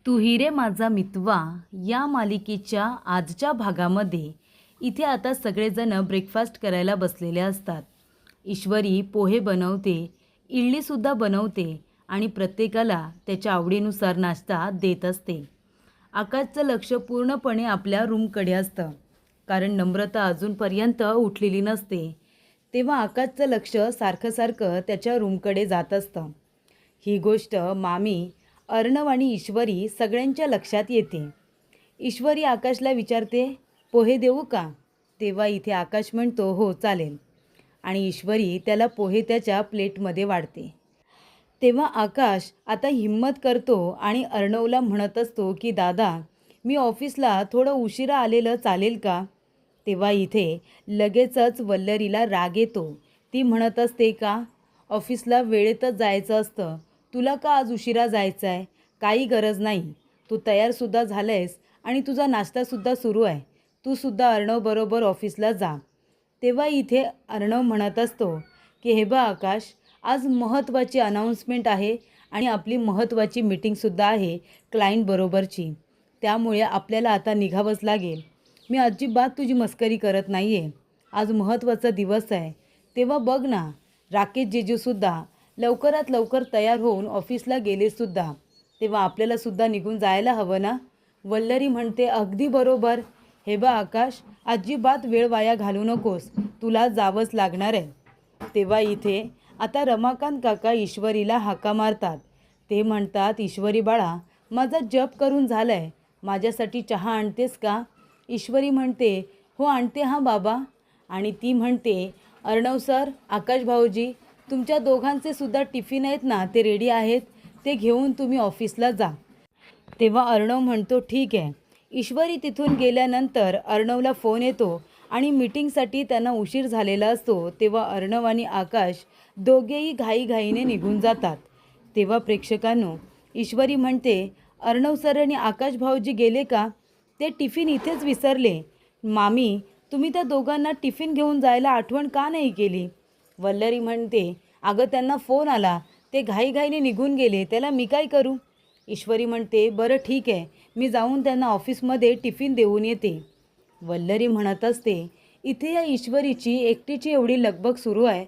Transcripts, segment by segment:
तू ही रे माझा मितवा या मालिकेच्या आजच्या भागामध्ये इथे आता सगळेजण ब्रेकफास्ट करायला बसलेले असतात. ईश्वरी पोहे बनवते, इडलीसुद्धा बनवते आणि प्रत्येकाला त्याच्या आवडीनुसार नाश्ता देत असते. आकाशचं लक्ष पूर्णपणे आपल्या रूमकडे असतं, कारण नम्रता अजूनपर्यंत उठलेली नसते. तेव्हा आकाशचं लक्ष सारखं सारखं त्याच्या रूमकडे जात असतं. ही गोष्ट मामी, अर्णव आणि ईश्वरी सगळ्यांच्या लक्षात येते. ईश्वरी आकाशला विचारते, पोहे देऊ का? तेव्हा इथे आकाश म्हणतो, हो चालेल. आणि ईश्वरी त्याला पोहे त्याच्या प्लेटमध्ये वाढते. तेव्हा आकाश आता हिम्मत करतो आणि अर्णवला म्हणत असतो की दादा, मी ऑफिसला थोडं उशिरा आलेलं चालेल का? तेव्हा इथे लगेचच वल्लरीला राग येतो. ती म्हणत असते, का ऑफिसला वेळेतच जायचं असतं, तुला का आज उशिरा जायचं आहे? काही गरज नाही, तू तयारसुद्धा झालं आहेस आणि तुझा नाश्तासुद्धा सुरू आहे. तू सुद्धा अर्णवबरोबर ऑफिसला जा. तेव्हा इथे अर्णव म्हणत असतो की हे बा आकाश, आज महत्त्वाची अनाऊन्समेंट आहे आणि आपली महत्त्वाची मीटिंगसुद्धा आहे क्लायंटबरोबरची, त्यामुळे आपल्याला आता निघावंच लागेल. मी अजिबात तुझी मस्करी करत नाही आहे. आज महत्त्वाचा दिवस आहे. तेव्हा बघ ना, राकेश जीजूसुद्धा लवकरात लवकर तयार होऊन ऑफिसला गेलेसुद्धा, तेव्हा आपल्यालासुद्धा निघून जायला हवं ना? वल्लरी म्हणते, अगदी बरोबर. हे बा आकाश, अजिबात वेळ वाया घालू नकोस, तुला जावंच लागणार आहे. तेव्हा इथे आता रमाकांत काका ईश्वरीला हाका मारतात. ते म्हणतात, ईश्वरी बाळा, माझा जप करून झालं आहे, माझ्यासाठी चहा आणतेस का? ईश्वरी म्हणते, हो आणते हां बाबा. आणि ती म्हणते, अर्णव सर, आकाश भाऊजी, तुमच्या दोघांचे सुद्धा टिफिन आहेत ना, ते रेडी आहेत, ते घेऊन तुम्ही ऑफिसला जा. तेव्हा अर्णव म्हणतो, ठीक आहे. ईश्वरी तिथून गेल्यानंतर अर्णवला फोन येतो आणि मीटिंगसाठी त्यांना उशीर झालेला असतो. तेव्हा अर्णव आणि आकाश दोघेही घाईघाईने निघून जातात. तेव्हा प्रेक्षकांनो, ईश्वरी म्हणते, अर्णव सर आणि आकाश भाऊजी गेले का? ते टिफिन इथेच विसरले. मामी, तुम्ही त्या दोघांना टिफिन घेऊन जायला आठवण का नाही केली? वल्लरी म्हणते, अगं त्यांना फोन आला, ते घाईघाईने निघून गेले, त्याला मी काय करू? ईश्वरी म्हणते, बरं ठीक आहे, मी जाऊन त्यांना ऑफिसमध्ये टिफिन देऊन येते. वल्लरी म्हणत असते, इथे या ईश्वरीची एकटीची एवढी लगबग सुरू आहे.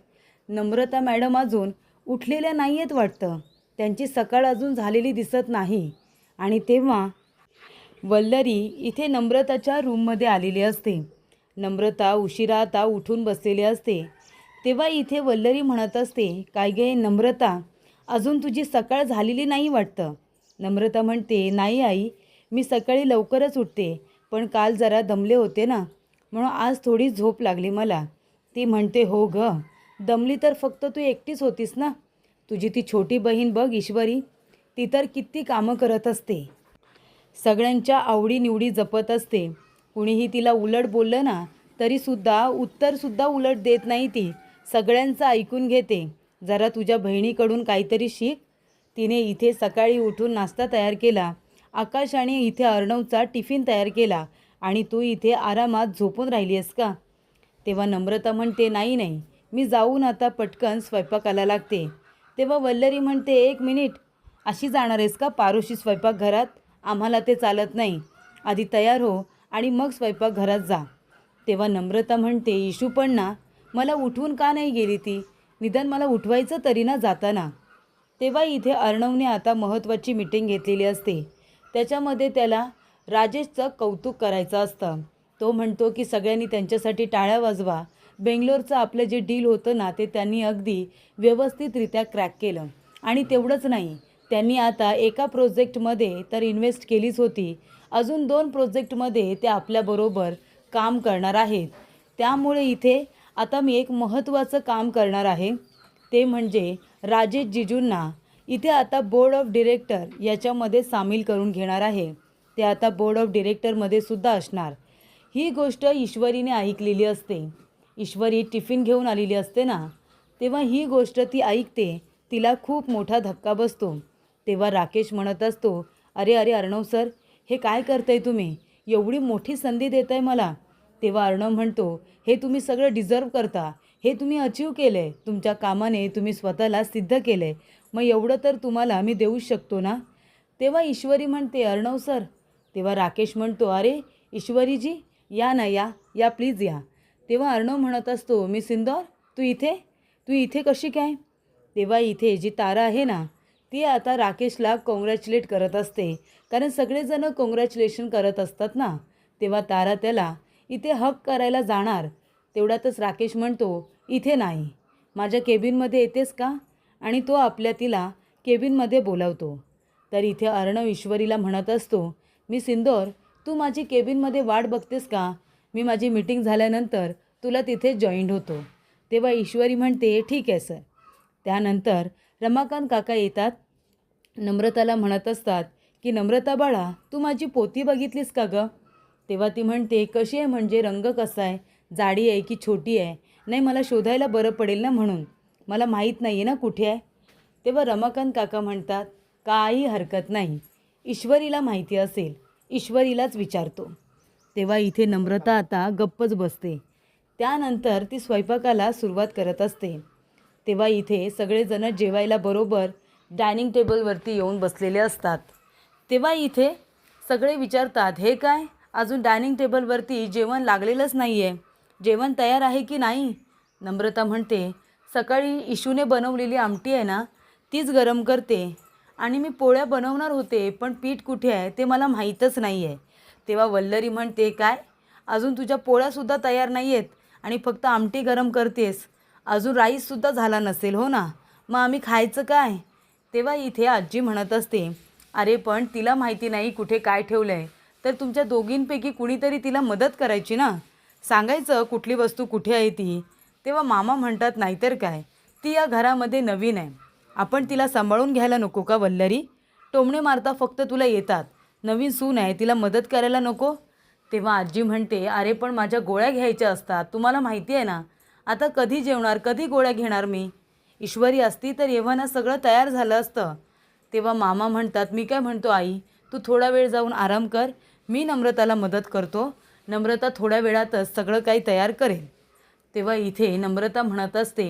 नम्रता मॅडम अजून उठलेल्या नाही आहेत वाटतं, त्यांची सकाळ अजून झालेली दिसत नाही. आणि तेव्हा वल्लरी इथे नम्रताच्या रूममध्ये आलेली असते. नम्रता उशिरा आता उठून बसलेली असते. तेव्हा इथे वल्लरी म्हणत असते, काय गे नम्रता, अजून तुझी सकाळ झालेली नाही वाटतं. नम्रता म्हणते, नाही आई, मी सकाळी लवकरच उठते, पण काल जरा दमले होते ना, म्हणून आज थोडी झोप लागली मला. ती म्हणते, हो ग, दमली तर फक्त तू एकटीच होतीस ना, तुझी ती छोटी बहीण बघ ईश्वरी, ती तर किती कामं करत असते, सगळ्यांच्या आवडीनिवडी जपत असते. कुणीही तिला उलट बोललं ना, तरीसुद्धा उत्तरसुद्धा उलट देत नाही, ती सगळ्यांचं ऐकून घेते. जरा तुझ्या बहिणीकडून काहीतरी शिक. तिने इथे सकाळी उठून नाश्ता तयार केला, आकाश आणि इथे अर्णवचा टिफिन तयार केला, आणि तू इथे आरामात झोपून राहिली आहेस का? तेव्हा नम्रता म्हणते, नाही नाही, मी जाऊन आता पटकन स्वयंपाकाला लागते. तेव्हा वल्लरी म्हणते, एक मिनिट, अशी जाणार आहेस का पारोशी स्वयंपाकघरात? आम्हाला ते चालत नाही, आधी तयार हो आणि मग स्वयंपाकघरात जा. तेव्हा नम्रता म्हणते, इशू पण ना, मला उठवून का नाही गेली ती? निदान मला उठवायचं तरी ना जाताना. तेव्हा इथे अर्णवने आता महत्त्वाची मीटिंग घेतलेली असते. त्याच्यामध्ये त्याला राजेशचं कौतुक करायचं असतं. तो म्हणतो की सगळ्यांनी त्यांच्यासाठी टाळ्या वाजवा. बेंगलोरचं आपलं जे डील होतं ना, ते त्यांनी अगदी व्यवस्थितरित्या क्रॅक केलं. आणि तेवढंच नाही, त्यांनी आता एका प्रोजेक्टमध्ये तर इन्व्हेस्ट केलीच होती, अजून 2 प्रोजेक्टमध्ये ते आपल्याबरोबर काम करणार आहेत. त्यामुळे इथे आता मी एक महत्त्वाचं काम करणार आहे, ते म्हणजे राजेश जीजूंना इथे आता बोर्ड ऑफ डिरेक्टर याच्यामध्ये सामील करून घेणार आहे. ते आता बोर्ड ऑफ डिरेक्टरमध्ये सुद्धा असणार. ही गोष्ट ईश्वरीने ऐकलेली असते. ईश्वरी टिफिन घेऊन आलेली असते ना, तेव्हा ही गोष्ट ती ऐकते. तिला खूप मोठा धक्का बसतो. तेव्हा राकेश म्हणत असतो, अरे अरे अर्णव सर, हे काय करताय तुम्ही? एवढी मोठी संधी देताय मला. तेव्हा अर्णव म्हणतो, हे तुम्ही सगळं डिझर्व करता, हे तुम्ही अचीव केलं आहे, तुमच्या कामाने तुम्ही स्वतःला सिद्ध केलं आहे, मग एवढं तर तुम्हाला मी देऊच शकतो ना. तेव्हा ईश्वरी म्हणते, अर्णव सर. तेव्हा राकेश म्हणतो, अरे ईश्वरीजी, या ना, या प्लीज या. तेव्हा अर्णव म्हणत असतो, मी सिंदूर, तू इथे कशी काय? तेव्हा इथे जी तारा आहे ना, ती आता राकेशला कॉंग्रॅच्युलेट करत असते, कारण सगळेजण कॉंग्रॅच्युलेशन करत असतात ना. तेव्हा तारा त्याला इथे हक करायला जाणार, तेवढ्यातच राकेश म्हणतो, इथे नाही, माझ्या केबिनमध्ये येतेस का? आणि तो तिला केबिनमध्ये बोलावतो. तर इथे अर्णव ईश्वरीला म्हणत असतो, मी सिंदूर, तू माझी केबिनमध्ये वाट बघतेस का? मी माझी मीटिंग झाल्यानंतर तुला तिथे जॉईंट होतो. तेव्हा ईश्वरी म्हणते, ठीक आहे सर. त्यानंतर रमाकांत काका येतात, नम्रताला म्हणत असतात की नम्रता बाळा, तू माझी पोती बघितलीस का गं? तेव्हा ती म्हणते, कशी आहे म्हणजे, रंग कसा आहे, जाडी आहे की छोटी आहे? नाही, मला शोधायला बरं पडेल ना, म्हणून. मला माहीत नाही आहे ना कुठे आहे. तेव्हा रमाकांत काका म्हणतात, काही हरकत नाही, ईश्वरीला माहिती असेल, ईश्वरीलाच विचारतो. तेव्हा इथे नम्रता आता गप्पच बसते. त्यानंतर ती स्वयंपाकाला सुरुवात करत असते. तेव्हा इथे सगळेजण जेवायला बरोबर डायनिंग टेबलवरती येऊन बसलेले असतात. तेव्हा इथे सगळे विचारतात, हे काय, अजून डायनिंग टेबलवरती जेवण लागलेलंच नाही आहे, जेवण तयार आहे की नाही? नम्रता म्हणते, सकाळी इशूने बनवलेली आमटी आहे ना, तीच गरम करते, आणि मी पोळ्या बनवणार होते, पण पीठ कुठे आहे ते मला माहीतच नाही आहे. तेव्हा वल्लरी म्हणते, काय, अजून तुझ्या पोळ्यासुद्धा तयार नाही आहेत आणि फक्त आमटी गरम करतेस, अजून राईससुद्धा झाला नसेल, हो ना, मग आम्ही खायचं काय? तेव्हा इथे आजी म्हणत असते, अरे पण तिला माहिती नाही कुठे काय ठेवलं आहे, तर तुमच्या दोघींपैकी कुणीतरी तिला मदत करायची ना, सांगायचं कुठली वस्तू कुठे आहे ती. तेव्हा मामा म्हणतात, नाहीतर काय, ती या घरामध्ये नवीन आहे, आपण तिला सांभाळून घ्यायला नको का वल्लरी? टोमणे मारता फक्त तुला येतात, नवीन सून आहे, तिला मदत करायला नको? तेव्हा आजी म्हणते, अरे पण माझ्या गोळ्या घ्यायच्या असतात, तुम्हाला माहिती आहे ना, आता कधी जेवणार, कधी गोळ्या घेणार मी? ईश्वरी असती तर एव्हाना सगळं तयार झालं असतं. तेव्हा मामा म्हणतात, मी काय म्हणतो आई, तू थोडा वेळ जाऊन आराम कर, मी नम्रताला मदत करतो, नम्रता थोड्या वेळातच सगळं काही तयार करेल. तेव्हा इथे नम्रता म्हणत असते,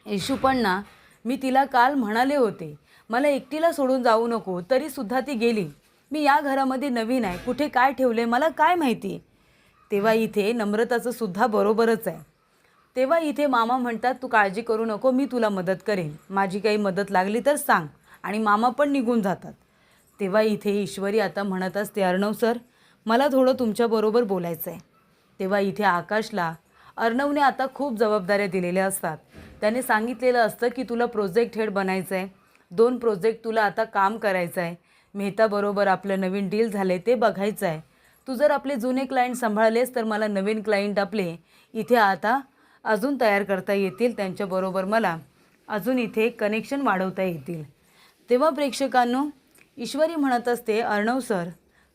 येशू पण ना, मी तिला काल म्हणाले होते, मला एकटीला सोडून जाऊ नको, तरीसुद्धा ती गेली. मी या घरामध्ये नवीन आहे, कुठे काय ठेवले मला काय माहिती? तेव्हा इथे नम्रताचं सुद्धा बरोबरच आहे. तेव्हा इथे मामा म्हणतात, तू काळजी करू नको, मी तुला मदत करेन, माझी काही मदत लागली तर सांग, आणि मामा पण निघून जातात. तेव्हा इथे ईश्वरी आता म्हणत असते, अर्णव सर, मला थोडं तुमच्याबरोबर बोलायचं आहे. तेव्हा इथे आकाशला अर्णवने आता खूप जबाबदाऱ्या दिलेल्या असतात. त्याने सांगितलेलं असतं की तुला प्रोजेक्ट हेड बनायचं आहे, 2 प्रोजेक्ट तुला आता काम करायचं आहे, मेहताबरोबर आपलं नवीन डील झालं आहे ते बघायचं आहे, तू जर आपले जुने क्लायंट सांभाळलेस तर मला नवीन क्लायंट आपले इथे आता अजून तयार करता येतील, त्यांच्याबरोबर मला अजून इथे कनेक्शन वाढवता येतील. तेव्हा प्रेक्षकांनो, ईश्वरी म्हणत असते, अर्णव सर,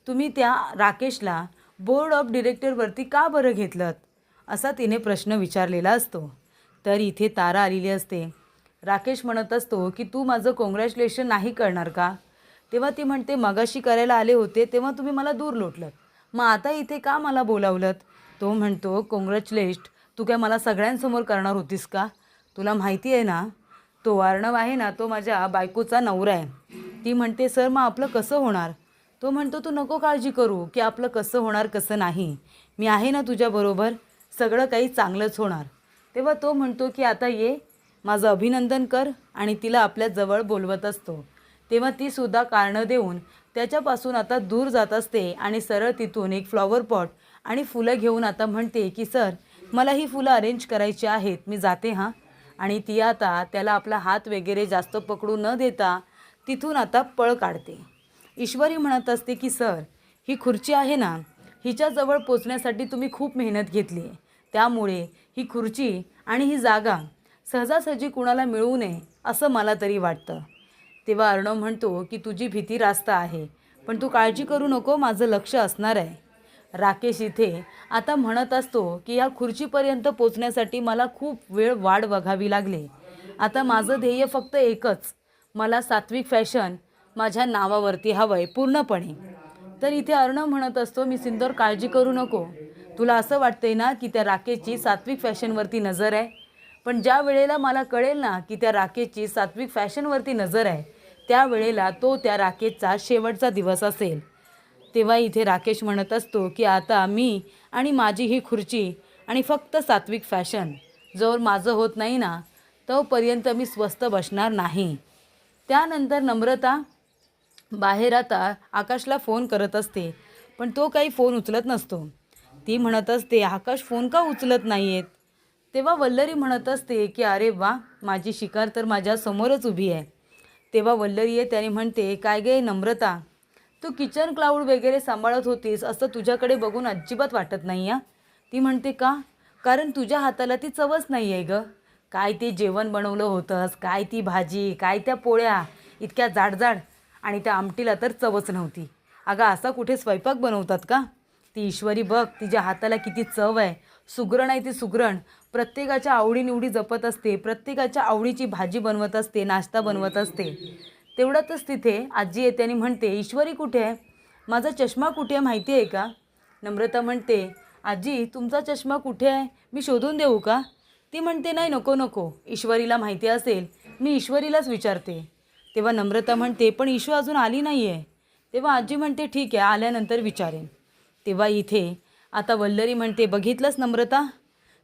तुम्ही त्या राकेशला बोर्ड ऑफ डिरेक्टरवरती का बरं घेतलं, असा तिने प्रश्न विचारलेला असतो. तर इथे तारा आलेली असते. राकेश म्हणत असतो की तू माझं कॉंग्रॅच्युलेशन नाही करणार का? तेव्हा ती म्हणते, मगाशी करायला आले होते तेव्हा तुम्ही मला दूर लोटलं, मग आता इथे का मला बोलावलं? तो म्हणतो, कॉंग्रॅच्युलेट तू काय मला सगळ्यांसमोर करणार होतीस का? तुला माहिती आहे ना, तो अर्णव आहे ना, तो माझ्या बायकोचा नवरा आहे. ती म्हणते, सर मग आपलं कसं होणार? तो म्हणतो, तू नको काळजी करू की आपलं कसं होणार कसं नाही, मी आहे ना तुझ्याबरोबर, सगळं काही चांगलंच होणार. तेव्हा तो म्हणतो की आता ये, माझं अभिनंदन कर, आणि तिला आपल्या जवळ बोलवत असतो. तेव्हा तीसुद्धा कारणं देऊन त्याच्यापासून आता दूर जात असते आणि सरळ तिथून एक फ्लॉवर पॉट आणि फुलं घेऊन आता म्हणते की सर, मला ही फुलं अरेंज करायची आहेत, मी जाते हां. आणि ती आता त्याला आपला हात वगैरे जास्त पकडू न देता तिथून आता पळ काढते. ईश्वरी म्हणत असते की सर, ही खुर्ची आहे ना, हिच्याजवळ पोचण्यासाठी तुम्ही खूप मेहनत घेतली आहे, त्यामुळे ही खुर्ची आणि ही जागा सहजासहजी कुणाला मिळू नये असं मला तरी वाटतं. तेव्हा अर्णव म्हणतो की तुझी भीती रास्त आहे, पण तू काळजी करू नको, माझं लक्ष असणार आहे. राकेश इथे आता म्हणत असतो की या खुर्चीपर्यंत पोचण्यासाठी मला खूप वेळ वाट बघावी लागली, आता माझं ध्येय फक्त एकच, मला सात्विक फॅशन माझ्या नावावरती हवं आहे पूर्णपणे. तर इथे अर्णव म्हणत असतो, मी सिंदूर काळजी करू नको, तुला असं वाटतंय ना की त्या राकेशची सात्विक फॅशनवरती नजर आहे, पण ज्या वेळेला मला कळेल ना की त्या राकेशची सात्विक फॅशनवरती नजर आहे, त्यावेळेला तो त्या राकेशचा शेवटचा दिवस असेल. तेव्हा इथे राकेश म्हणत असतो की आता मी आणि माझी ही खुर्ची आणि फक्त सात्विक फॅशन जोवर माझं होत नाही ना तोपर्यंत मी स्वस्थ बसणार नाही. त्यानंतर नम्रता बाहेर आता आकाशला फोन करत असते, पण तो काही फोन उचलत नसतो. ती म्हणत असते, आकाश फोन का उचलत नाही आहेत. तेव्हा वल्लरी म्हणत असते की अरे वा, माझी शिकार तर माझ्या समोरच उभी आहे. तेव्हा वल्लरी आहे त्याने म्हणते, काय गे नम्रता, तू किचन क्लाउड वगैरे सांभाळत होतीस असं तुझ्याकडे बघून अजिबात वाटत नाही या. ती म्हणते का, कारण तुझ्या हाताला ती चवच नाही आहे गं. काय ते जेवण बनवलं होतंस, काय ती भाजी, काय त्या पोळ्या इतक्या जाडजाड, आणि त्या आमटीला तर चवच नव्हती. अगं असा कुठे स्वयंपाक बनवतात का. ती ईश्वरी बघ तिच्या हाताला किती चव आहे. सुगरण आहे ती सुगरण. प्रत्येकाच्या आवडीनिवडी जपत असते, प्रत्येकाच्या आवडीची भाजी बनवत असते, नाश्ता बनवत असते. तेवढ्यातच तिथे आजी येते आणि म्हणते, ईश्वरी कुठे आहे, माझा चष्मा कुठे आहे माहिती आहे का. नम्रता म्हणते, आजी तुमचा चष्मा कुठे आहे, मी शोधून देऊ का. ती म्हणते, नाही नको नको, ईश्वरीला माहिती असेल, मी ईश्वरीलाच विचारते. तेव्हा नम्रता म्हणते, पण ईशू अजून आली नाही आहे. तेव्हा आजी म्हणते, ठीक आहे आल्यानंतर विचारेन. तेव्हा इथे आता वल्लरी म्हणते, बघितलंच नम्रता,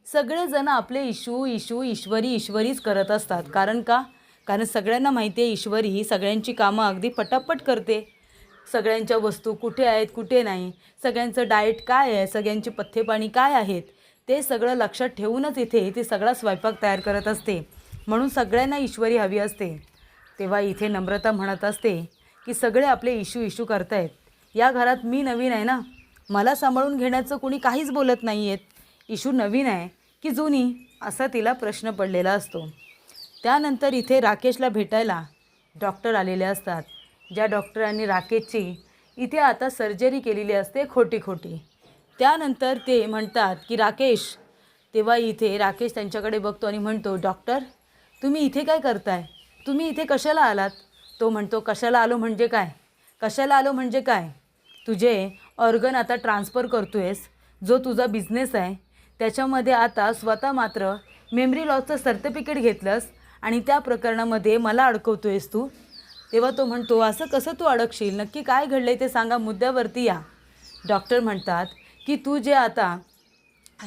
सगळेजण आपले इशू इशू ईश्वरी ईश्वरीच करत असतात. कारण का, कारण सगळ्यांना माहिती आहे ईश्वरी ही सगळ्यांची कामं अगदी पटापट करते. सगळ्यांच्या वस्तू कुठे आहेत कुठे नाही, सगळ्यांचं डाएट काय आहे, सगळ्यांची पथ्यपाणी काय आहेत, ते सगळं लक्षात ठेवूनच इथे ती सगळा स्वयंपाक तयार करत असते. म्हणून सगळ्यांना ईश्वरी हवी असते. तेव्हा इथे नम्रता म्हणत असते की सगळे आपले इशू इशू करतायत. या घरात मी नवीन आहे ना, मला सांभाळून घेण्याचं कुणी काहीच बोलत नाही आहेत. इशू नवीन आहे की जुनी, असा तिला प्रश्न पडलेला असतो. त्यानंतर इथे राकेशला भेटायला डॉक्टर आलेले असतात, ज्या डॉक्टरांनी राकेशची इथे आता सर्जरी केलेली असते खोटी खोटी. त्यानंतर ते म्हणतात की राकेश. तेव्हा इथे राकेश त्यांच्याकडे बघतो आणि म्हणतो, डॉक्टर तुम्ही इथे काय करताय, तुम्ही इथे कशाला आलात. तो म्हणतो, कशाला आलो म्हणजे काय, कशाला आलो म्हणजे काय, तुझे ऑर्गन आता ट्रान्सफर करतो आहेस, जो तुझा बिझनेस आहे त्याच्यामध्ये आता स्वतः मात्र मेमरी लॉसचं सर्टिफिकेट घेतलंस आणि त्या प्रकरणामध्ये मला अडकवतो आहेस तू. तेव्हा तो म्हणतो, असं कसं तू अडकशील, नक्की काय घडलं आहे ते सांगा, मुद्द्यावरती या. डॉक्टर म्हणतात की तू जे आता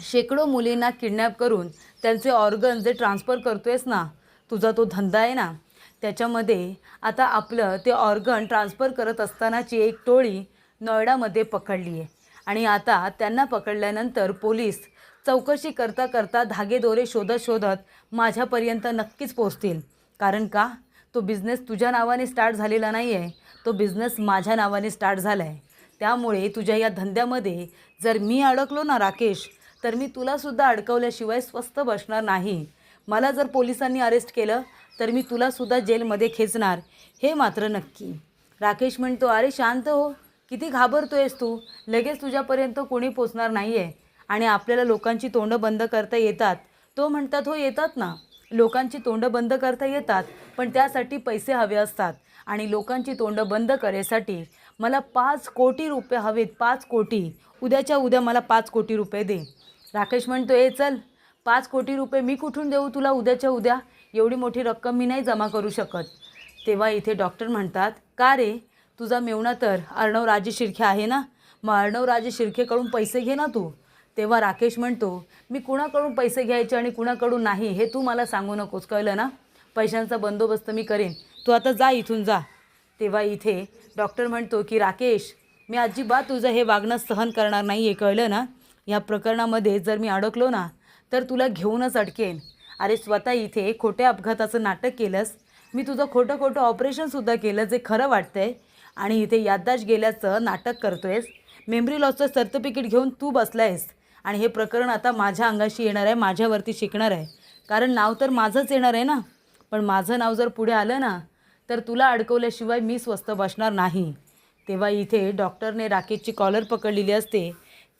शेकडो मुलींना किडनॅप करून त्यांचे ऑर्गन जे ट्रान्सफर करतो आहेस ना, तुझा तो धंदा आहे ना, त्याच्यामध्ये आता आपलं ते ऑर्गन ट्रान्सफर करत असतानाची एक टोळी नोएडामध्ये पकडली आहे. आणि आता त्यांना पकडल्यानंतर पोलीस चौकशी करता करता धागेदोरे शोधत शोधत माझ्यापर्यंत नक्कीच पोचतील. कारण का, तो बिझनेस तुझ्या नावाने स्टार्ट झालेला नाही आहे, तो बिझनेस माझ्या नावाने स्टार्ट झाला आहे. त्यामुळे तुझ्या या धंद्यामध्ये जर मी अडकलो ना राकेश, तर मी तुलासुद्धा अडकवल्याशिवाय स्वस्थ बसणार नाही. मला जर पोलिसांनी अरेस्ट केलं तर मी तुलासुद्धा जेलमध्ये खेचणार, हे मात्र नक्की. राकेश म्हणतो, अरे शांत हो, किती घाबरतो आहेस तू, लगेच तुझ्यापर्यंत कोणी पोचणार नाही आहे. आणि आपल्याला लोकांची तोंडं बंद करता येतात. तो म्हणतात, हो येतात ना, लोकांची तोंडं बंद करता येतात, पण त्यासाठी पैसे हवे असतात. आणि लोकांची तोंडं बंद करायसाठी मला 5 कोटी रुपये हवेत, 5 कोटी, उद्याच्या उद्या मला 5 कोटी रुपये दे. राकेश म्हणतो, ए चल, 5 कोटी रुपये मी कुठून देऊ तुला उद्याच्या उद्या, एवढी मोठी रक्कम मी नाही जमा करू शकत. तेव्हा इथे डॉक्टर म्हणतात, का रे, तुझा मेवणा तर अर्णव राजे शिर्के आहे ना, मग अर्णव राजे शिर्केकडून पैसे घे ना तू. तेव्हा राकेश म्हणतो, मी कुणाकडून पैसे घ्यायचे आणि कुणाकडून नाही हे तू मला सांगू नकोस, कळलं ना, पैशांचा बंदोबस्त मी करेन, तू आता जा इथून जा. तेव्हा इथे डॉक्टर म्हणतो की राकेश, मी अजिबात तुझं हे वागणं सहन करणार नाही आहे, कळलं ना. या प्रकरणामध्ये जर मी अडकलो ना तर तुला घेऊनच अडकेन. अरे स्वतः इथे खोट्या अपघाताचं नाटक केलंस, मी तुझं खोटं खोटं ऑपरेशनसुद्धा केलं जे खरं वाटतं आहे, आणि इथे याददाश्त गेल्याचं नाटक करतो आहेस. मेमरी लॉसचं सर्टिफिकेट घेऊन तू बसला आहेस आणि हे प्रकरण आता माझ्या अंगाशी येणार आहे, माझ्यावरती शिकणार आहे. कारण नाव तर माझंच येणार आहे ना, पण माझं नाव जर पुढे आलं ना तर तुला अडकवल्याशिवाय मी स्वस्थ बसणार नाही. तेव्हा इथे डॉक्टरने राकेशची कॉलर पकडलेली असते.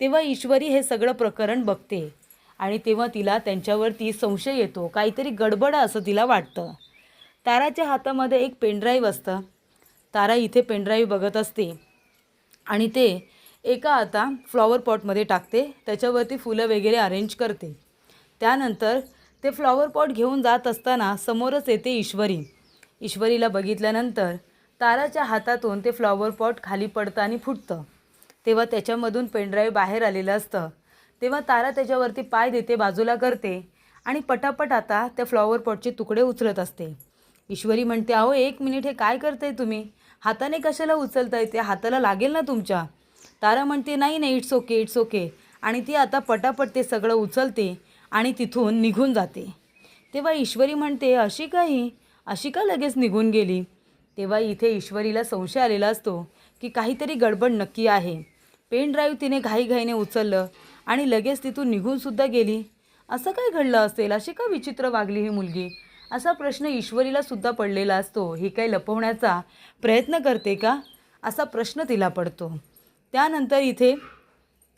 तेव्हा ईश्वरी हे सगळं प्रकरण बघते आणि तेव्हा तिला त्यांच्यावरती संशय येतो, काहीतरी गडबड असं तिला वाटतं. ताराच्या हातामध्ये एक पेनड्राईव्ह असतं. तारा इथे पेनड्राईव्ह बघत असते आणि ते एका आता फ्लॉवर पॉटमध्ये टाकते, त्याच्यावरती फुलं वगैरे अरेंज करते. त्यानंतर ते फ्लॉवर पॉट घेऊन जात असताना समोरच येते ईश्वरी. ईश्वरीला बघितल्यानंतर ताराच्या हातातून ते फ्लॉवर पॉट खाली पडतं आणि फुटतं. तेव्हा त्याच्यामधून पेनड्राईव्ह बाहेर आलेलं असतं. तेव्हा तारा त्याच्यावरती पाय देते, बाजूला करते आणि पटापट आता त्या फ्लॉवर पॉटचे तुकडे उचलत असते. ईश्वरी म्हणते, अहो 1 मिनिट, हे काय करताय तुम्ही? हाताने कशाला उचलताय? ते हाताला लागेल ना तुमच्या. तारा म्हणते, नाही नाही, इट्स ओके, इट्स ओके. आणि ती आता पटापट ते सगळं उचलते आणि तिथून निघून जाते. तेव्हा ईश्वरी म्हणते, अशी का लगेच निघून गेली? तेव्हा इथे ईश्वरीला संशय आलेला असतो की काहीतरी गडबड नक्की आहे. पेन ड्राईव्ह तिने घाईघाईने उचललं आणि लगेच तिथून निघूनसुद्धा गेली. असं काय घडलं असेल? अशी का विचित्र वागली ही मुलगी? असा प्रश्न ईश्वरीला सुद्धा पडलेला असतो. ही काही लपवण्याचा प्रयत्न करते का? असा प्रश्न तिला पडतो. त्यानंतर इथे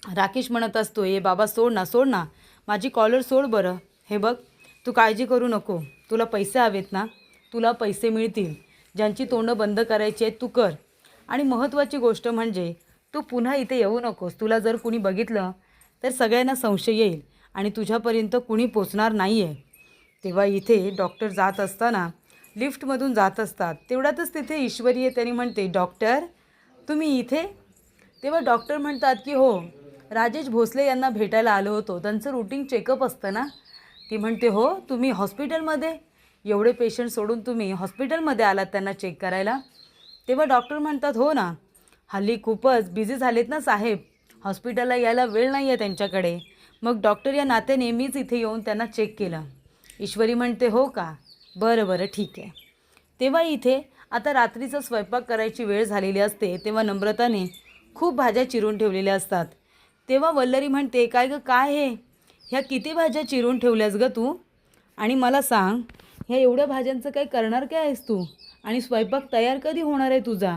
राकेश म्हणत असतो, ए बाबा सोड ना, माझी कॉलर सोड बरं. हे बघ, तू काळजी करू नको. तुला पैसे हवेत ना? तुला पैसे मिळतील. ज्यांची तोंडं बंद करायची आहेत तू कर. आणि महत्त्वाची गोष्ट म्हणजे तू पुन्हा इथे येऊ नकोस. तुला जर कुणी बघितलं तर सगळ्यांना संशय येईल आणि तुझ्यापर्यंत कुणी पोचणार नाही आहे. तेव्हा इथे डॉक्टर जात असताना लिफ्टमधून जात असतात. तेवढ्यातच तिथे ईश्वरी आहे. त्यांनी म्हणते, डॉक्टर तुम्ही इथे? तेव्हा डॉक्टर म्हणतात की हो, राजेश भोसले यांना भेटायला आलो होतो. त्यांचं रूटीन चेकअप असतं ना. ती म्हणते, हो तुम्ही हॉस्पिटलमध्ये? एवढे पेशंट सोडून तुम्ही हॉस्पिटलमध्ये आलात त्यांना चेक करायला? तेव्हा डॉक्टर म्हणतात, हो ना, हल्ली खूपच बिझी झालेत ना साहेब. हॉस्पिटलला यायला वेळ नाही आहे त्यांच्याकडे. मग डॉक्टर या नात्याने मीच इथे येऊन त्यांना चेक केलं. ईश्वरी म्हणते, हो का, बरं ठीक आहे. तेव्हा इथे आता रात्रीचा स्वयंपाक करायची वेळ झालेली असते. तेव्हा नम्रताने खूप भाज्या चिरून ठेवलेल्या असतात. तेव्हा वल्लरी म्हणते, काय गं, काय हे, ह्या किती भाज्या चिरून ठेवल्यास गं तू? आणि मला सांग, ह्या एवढ्या भाज्यांचं काय करणार काय आहेस तू? आणि स्वयंपाक तयार कधी होणार आहे तुझा?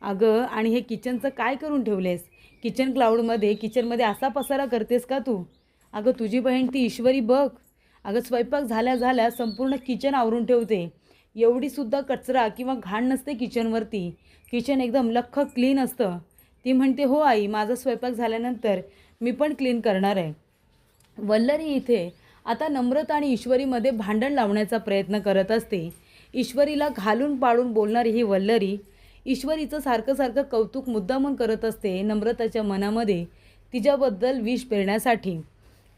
अगं, आणि हे किचनचं काय करून ठेवलेस? किचनमध्ये असा पसारा करतेस का तू? अगं, तुझी बहीण ती ईश्वरी बघ, अगं स्वयंपाक झाल्या संपूर्ण किचन आवरून ठेवते. एवढीसुद्धा कचरा किंवा घाण नसते किचनवरती. किचन एकदम लख्ख क्लीन असतं. ती म्हणते, हो आई, माझा स्वयंपाक झाल्यानंतर मी पण क्लीन करणार आहे. वल्लरी इथे आता नम्रता आणि ईश्वरीमध्ये भांडण लावण्याचा प्रयत्न करत असते. ईश्वरीला घालून पाडून बोलणारी ही वल्लरी ईश्वरीचं सारखं कौतुक मुद्दामून करत असते नम्रताच्या मनामध्ये तिच्याबद्दल विष पेरण्यासाठी.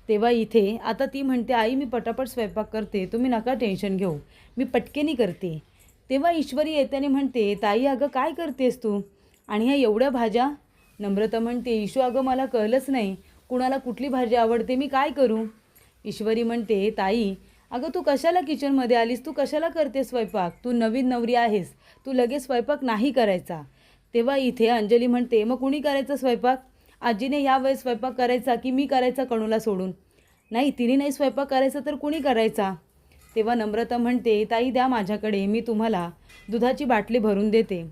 तेव्हा इथे आता ती म्हणते, आई मी पटापट स्वयंपाक करते, तुम्ही नका टेन्शन घेऊ, मी पटकेनी करते. तेव्हा ईश्वरी येत्याने म्हणते, ताई अगं काय करतेस तू? आणि ह्या एवढ्या भाज्या? नम्रता म्हणते, ईशू अगं मला कळलंच नाही कुणाला कुठली भाजी आवडते, मी काय करू? ईश्वरी म्हणते, ताई अगं तू कशाला किचनमध्ये आलीस? तू कशाला करते स्वयंपाक? तू नवीन नवरी आहेस, तू लगेच स्वयंपाक नाही करायचा. तेव्हा इथे अंजली म्हणते, मग कुणी करायचा स्वयंपाक? आजीने यावेळेस स्वयंपाक करायचा की मी करायचा कणूला सोडून? नाही, तिने नाही स्वयंपाक करायचा तर कुणी करायचा? तेव्हा नम्रता म्हणते, ताई द्या माझ्याकडे, मी तुम्हाला दुधाची बाटली भरून देते.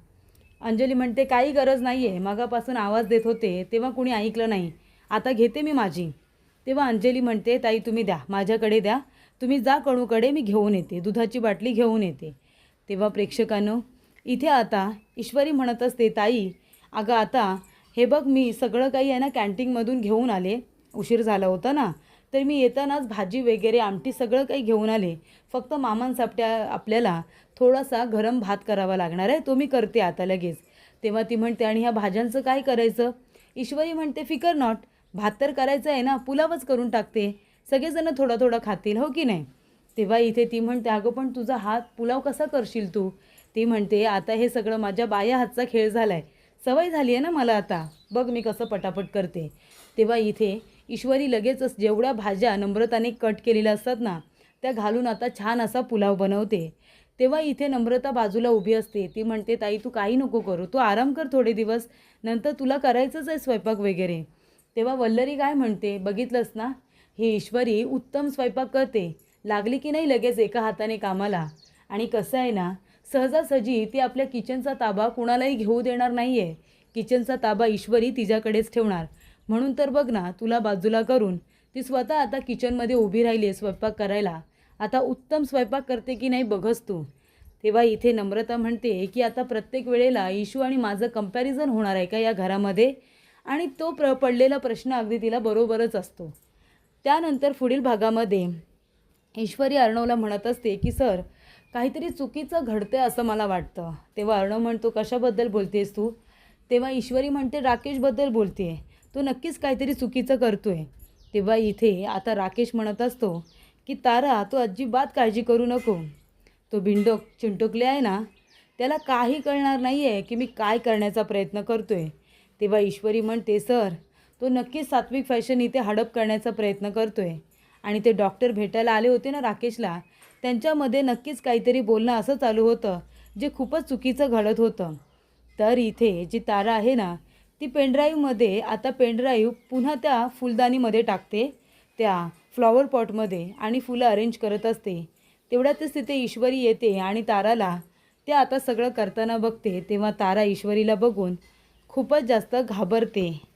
अंजली म्हणते, काही गरज नाही आहे, मागापासून आवाज देत होते तेव्हा कुणी ऐकलं नाही, आता घेते मी माझी. तेव्हा अंजली म्हणते, ताई तुम्ही द्या, माझ्याकडे द्या, तुम्ही जा कणूकडे, मी घेऊन येते, दुधाची बाटली घेऊन येते. तेव्हा प्रेक्षकांनो, इथे आता ईश्वरी म्हणत असते, ताई अगं आता हे बघ, मी सगळं काही आहे ना कॅन्टीनमधून घेऊन आले, उशीर झाला होता ना, तर मी येतानाच भाजी वगैरे आमटी सगळं काही घेऊन आले. फक्त मामांसाठी आपल्याला थोडासा गरम भात करावा लागणार आहे, तो मी करते आता लगेच. तेव्हा ती म्हणते, आणि ह्या भाज्यांचं काय करायचं? ईश्वरी म्हणते, फिकर नॉट, भात तर करायचं आहे ना, पुलावच करून टाकते, सगळेजण थोडा थोडा खातील, हो की नाही? तेव्हा इथे ती म्हणते, अगं पण तुझा हात पुलाव कसा करशील तू? ती म्हणते, आता हे सगळं माझ्या बाया हातचा खेळ झाला आहे, सवय झाली आहे ना मला आता, बघ मी कसं पटापट करते. तेव्हा इथे ईश्वरी लगेचच जेवढ्या भाज्या नम्रताने कट केलेल्या असतात ना, त्या घालून आता छान असा पुलाव बनवते. तेव्हा इथे नम्रता बाजूला उभी असते. ती म्हणते, ताई तू काही नको करू, तू आराम कर थोडे दिवस, नंतर तुला करायचंच आहे स्वयंपाक वगैरे. तेव्हा वल्लरी काय म्हणते, बघितलंस ना, ही ईश्वरी उत्तम स्वयंपाक करते, लागली की नाही लगेच एका हाताने कामाला. आणि कसं आहे ना, सहजासहजी ती आपल्या किचनचा ताबा कुणालाही घेऊ देणार नाही आहे. किचनचा ताबा ईश्वरी तिच्याकडेच ठेवणार. म्हणून तर बघ ना, तुला बाजूला करून ती स्वतः आता किचनमध्ये उभी राहिली आहे स्वयंपाक करायला. आता उत्तम स्वयंपाक करते की नाही बघच तू. तेव्हा इथे नम्रता म्हणते की आता प्रत्येक वेळेला इशू आणि माझं कंपॅरिझन होणार आहे का या घरामध्ये? आणि तो पडलेला प्रश्न अगदी तिला बरोबरच असतो. त्यानंतर पुढील भागामध्ये ईश्वरी अर्णवला म्हणत असते की सर, काहीतरी चुकीचं घडतंय असं मला वाटतं. तेव्हा अर्णव म्हणतो, कशाबद्दल बोलतेस तू? तेव्हा ईश्वरी म्हणते, राकेशबद्दल बोलते. तो नक्कीच काहीतरी चुकीचं करतोय. तेव्हा इथे आता राकेश म्हणत असतो की तारा, तू अजिबात काळजी करू नको. तो बिंडोक चिंटुकले आहे ना, त्याला काही कळणार नाही आहे की मी काय करण्याचा प्रयत्न करतोय. तेव्हा ईश्वरी म्हणते, सर, तो नक्कीच सात्विक फॅशन इथे हडप करण्याचा प्रयत्न करतोय. आणि ते डॉक्टर भेटायला आले होते ना राकेशला, त्यांच्यामध्ये नक्कीच काहीतरी बोलणं असं चालू होतं जे खूपच चुकीचं घडत होतं. तर इथे जी तारा आहे ना, ती पेनड्राईव्हमध्ये आता पेनड्राईव्ह पुन्हा त्या फुलदाणीमध्ये टाकते, त्या फ्लॉवर पॉटमध्ये, आणि फुलं अरेंज करत असते. तेवढ्यातच तिथे ईश्वरी येते आणि ताराला ते आता सगळं करताना बघते. तेव्हा तारा ईश्वरीला बघून खूपच जास्त घाबरते.